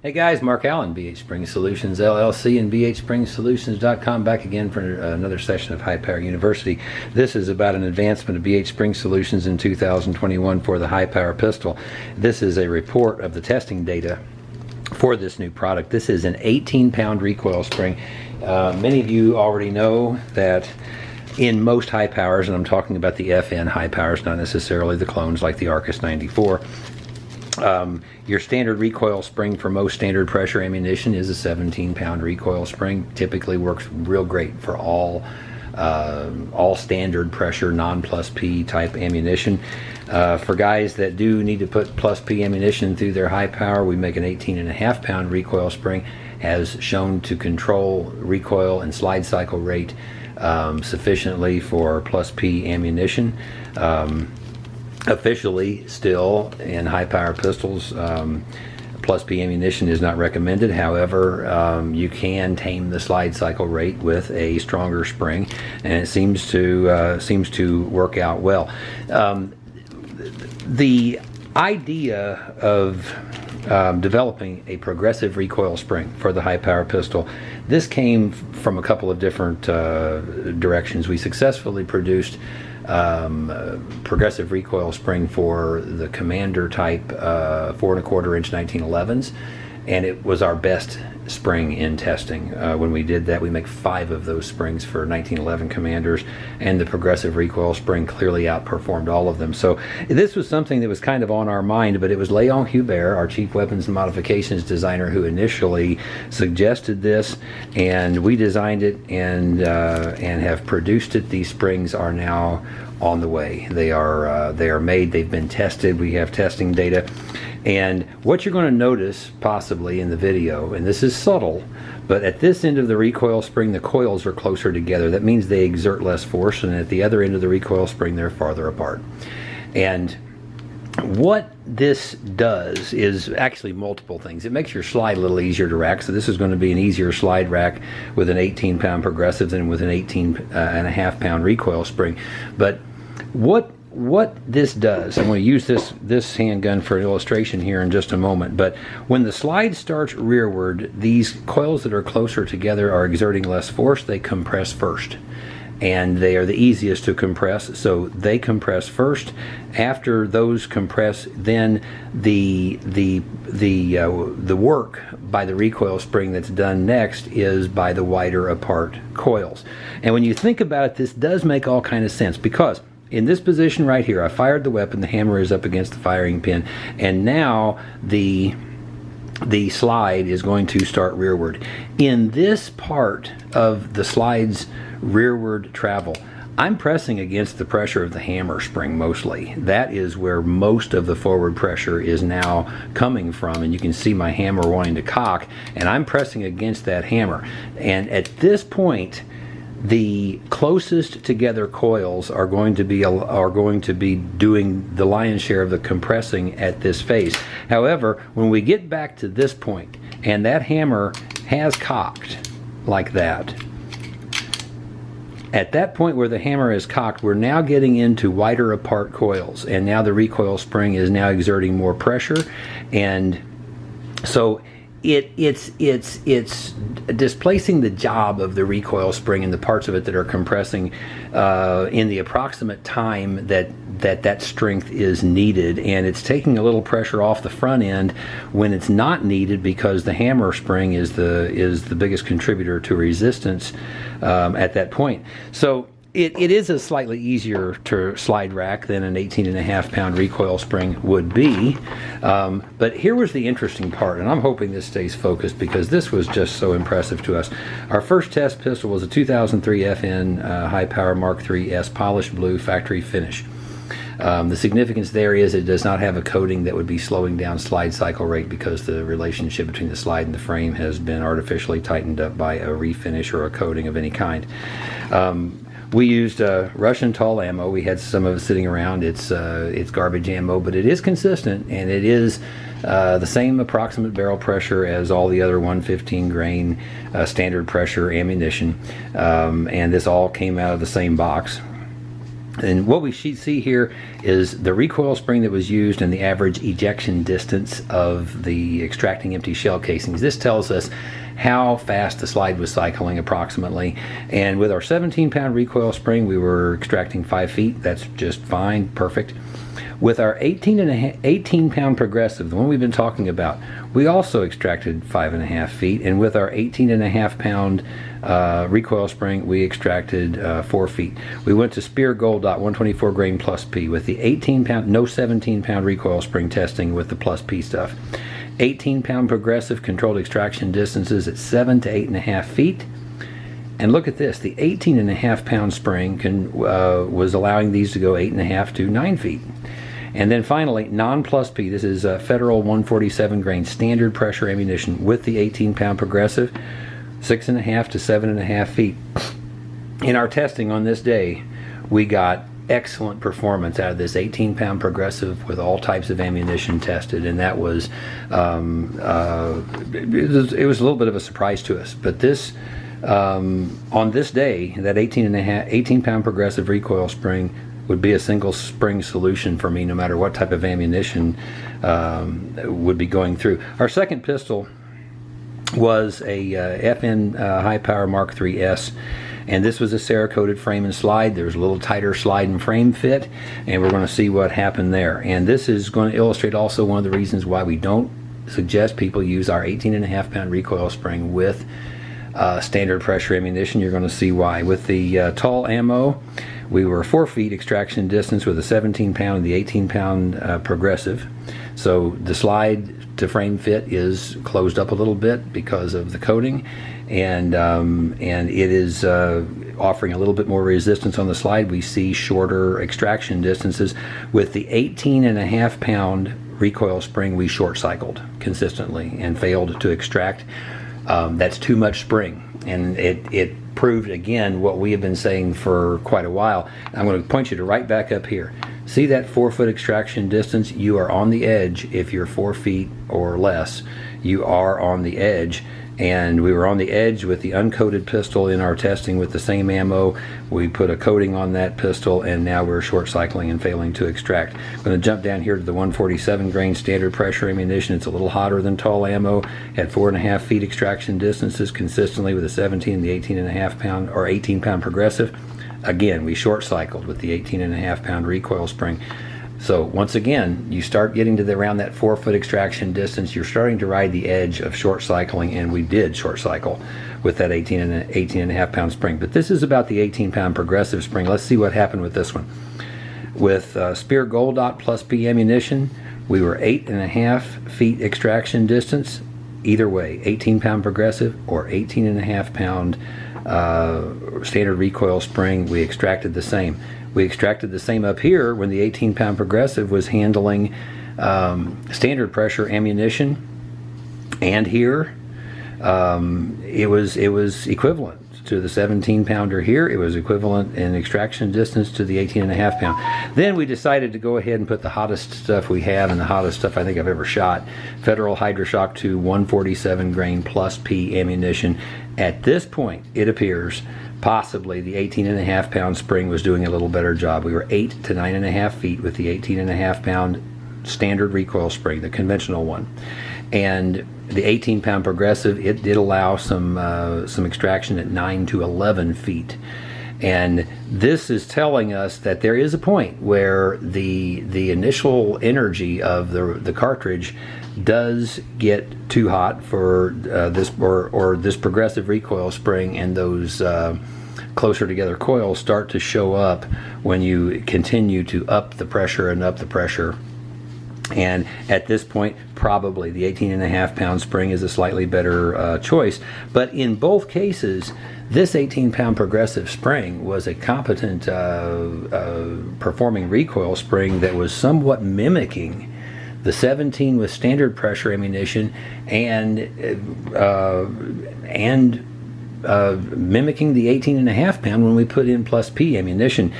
Hey guys, Mark Allen, BHSpringSolutions LLC and BHSpringSolutions.com, back again for another session of High Power University. This is about an advancement of BHSpringSolutions in 2021 for the high power pistol. This is a report of the testing data for this new product. This is an 18-pound recoil spring. Many of you already know that in most high powers, and I'm talking about the FN high powers, not necessarily the clones like the Arcus 94, your standard recoil spring for most standard pressure ammunition is a 17-pound recoil spring. Typically works real great for all standard pressure non-plus P type ammunition. For guys that do need to put plus P ammunition through their high power, we make an 18.5-pound recoil spring, has shown to control recoil and slide cycle rate sufficiently for plus P ammunition. Officially, still in high power pistols, plus P ammunition is not recommended. However, you can tame the slide cycle rate with a stronger spring, and it seems to work out well. The idea of developing a progressive recoil spring for the high power pistol, this came from a couple of different directions. We successfully produced progressive recoil spring for the Commander type 4¼ inch 1911s, and it was our best spring in testing. When we did that, we make 5 of those springs for 1911 Commanders, and the progressive recoil spring clearly outperformed all of them. So this was something that was kind of on our mind, but it was Léon Hubert, our chief weapons and modifications designer, who initially suggested this, and we designed it and have produced it. These springs are now on the way. They are made. They've been tested. We have testing data. And what you're going to notice possibly in the video, and this is subtle, but at this end of the recoil spring, the coils are closer together. That means they exert less force, and at the other end of the recoil spring, they're farther apart. And what this does is actually multiple things. It makes your slide a little easier to rack. So this is going to be an easier slide rack with an 18-pound progressive than with an 18.5-pound recoil spring. But what this does, I'm going to use this handgun for an illustration here in just a moment, but when the slide starts rearward, these coils that are closer together are exerting less force. They compress first, and they are the easiest to compress, so they compress first. After those compress, then the work by the recoil spring that's done next is by the wider apart coils. And when you think about it, this does make all kind of sense, because in this position right here, I fired the weapon, the hammer is up against the firing pin, and now the slide is going to start rearward. In this part of the slide's rearward travel, I'm pressing against the pressure of the hammer spring mostly. That is where most of the forward pressure is now coming from, and you can see my hammer wanting to cock, and I'm pressing against that hammer. And at this point, the closest together coils are going to be doing the lion's share of the compressing at this phase. However, when we get back to this point and that hammer has cocked like that, at that point where the hammer is cocked, we're now getting into wider apart coils, and now the recoil spring is now exerting more pressure, and so it's displacing the job of the recoil spring and the parts of it that are compressing in the approximate time that strength is needed, and it's taking a little pressure off the front end when it's not needed, because the hammer spring is the biggest contributor to resistance at that point. So it is a slightly easier to slide rack than an 18.5-pound recoil spring would be. But here was the interesting part, and I'm hoping this stays focused because this was just so impressive to us. Our first test pistol was a 2003 FN High Power Mark III S polished blue factory finish. The significance there is it does not have a coating that would be slowing down slide cycle rate, because the relationship between the slide and the frame has been artificially tightened up by a refinish or a coating of any kind. We used Russian tall ammo. We had some of it sitting around. It's garbage ammo, but it is consistent, and it is the same approximate barrel pressure as all the other 115 grain standard pressure ammunition, and this all came out of the same box. And what we see here is the recoil spring that was used and the average ejection distance of the extracting empty shell casings. This tells us how fast the slide was cycling approximately. And with our 17-pound recoil spring, we were extracting 5 feet. That's just fine, perfect. With our 18-pound progressive, the one we've been talking about, we also extracted 5.5 feet. And with our 18.5-pound recoil spring, we extracted 4 feet. We went to Spear Gold Dot 124 grain plus P with the 18-pound, no 17-pound recoil spring testing with the plus P stuff. 18-pound progressive controlled extraction distances at 7 to 8.5 feet. And look at this, the 18.5-pound spring was allowing these to go 8.5 to 9 feet. And then finally, non-plus P, this is Federal 147 grain standard pressure ammunition with the 18-pound progressive, 6.5 to 7.5 feet. In our testing on this day, we got excellent performance out of this 18-pound progressive with all types of ammunition tested, and that was it was a little bit of a surprise to us. But this on this day, that 18-pound progressive recoil spring would be a single spring solution for me, no matter what type of ammunition would be going through. Our second pistol was a FN High Power Mark III S, and this was a Cerakoted frame and slide. There's a little tighter slide and frame fit, and we're going to see what happened there. And this is going to illustrate also one of the reasons why we don't suggest people use our 18.5-pound recoil spring with standard pressure ammunition. You're going to see why. With the tall ammo, we were 4 feet extraction distance with a 17-pound and the 18-pound progressive. So the slide to frame fit is closed up a little bit because of the coating, and it is offering a little bit more resistance on the slide. We see shorter extraction distances. With the 18.5-pound recoil spring, we short cycled consistently and failed to extract. That's too much spring, and it proved again what we have been saying for quite a while. I'm going to point you to right back up here. See that 4-foot extraction distance? You are on the edge. If you're 4 feet or less, you are on the edge. And we were on the edge with the uncoated pistol in our testing with the same ammo. We put a coating on that pistol, and now we're short cycling and failing to extract. I'm going to jump down here to the 147 grain standard pressure ammunition. It's a little hotter than tall ammo at 4.5 feet extraction distances consistently with the 17 and the 18.5-pound or 18-pound progressive. Again, we short cycled with the 18.5-pound recoil spring. So once again, you start getting to around that 4-foot extraction distance, you're starting to ride the edge of short cycling, and we did short cycle with that 18.5-pound spring. But this is about the 18-pound progressive spring. Let's see what happened with this one. With Spear Gold Dot plus P ammunition, we were 8.5 feet extraction distance. Either way, 18-pound progressive or 18.5-pound standard recoil spring, we extracted the same. We extracted the same up here when the 18-pound progressive was handling standard pressure ammunition, and here it was equivalent to the 17-pounder here. It was equivalent in extraction distance to the 18.5-pound. Then we decided to go ahead and put the hottest stuff we have, and the hottest stuff I think I've ever shot, Federal Hydroshock 2 147 grain plus P ammunition. At this point, it appears possibly the 18.5-pound spring was doing a little better job. We were 8 to 9.5 feet with the 18.5-pound standard recoil spring, the conventional one. And the 18-pound progressive, it did allow some extraction at 9 to 11 feet. And this is telling us that there is a point where the initial energy of the cartridge does get too hot for this or this progressive recoil spring, and those closer together coils start to show up when you continue to up the pressure and up the pressure. And at this point, probably the 18.5-pound spring is a slightly better choice. But in both cases, this 18-pound progressive spring was a competent performing recoil spring that was somewhat mimicking the 17 with standard pressure ammunition and mimicking the 18.5-pound when we put in plus P ammunition.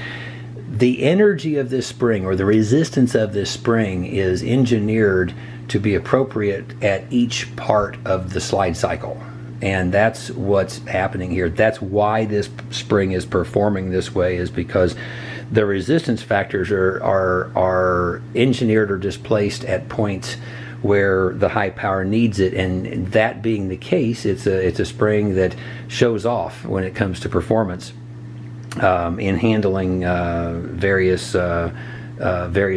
The energy of this spring, or the resistance of this spring, is engineered to be appropriate at each part of the slide cycle. And that's what's happening here. That's why this spring is performing this way, is because the resistance factors are engineered or displaced at points where the high power needs it, and that being the case, it's a spring that shows off when it comes to performance in handling various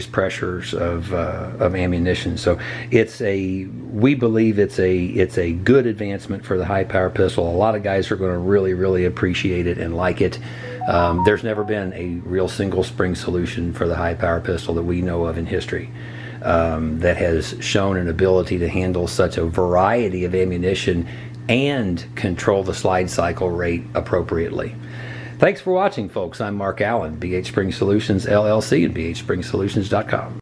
pressures of ammunition. So we believe it's a good advancement for the high power pistol. A lot of guys are going to really appreciate it and like it. There's never been a real single spring solution for the high power pistol that we know of in history that has shown an ability to handle such a variety of ammunition and control the slide cycle rate appropriately. Thanks for watching, folks. I'm Mark Allen, BHSpringSolutions LLC and BHSpringSolutions.com.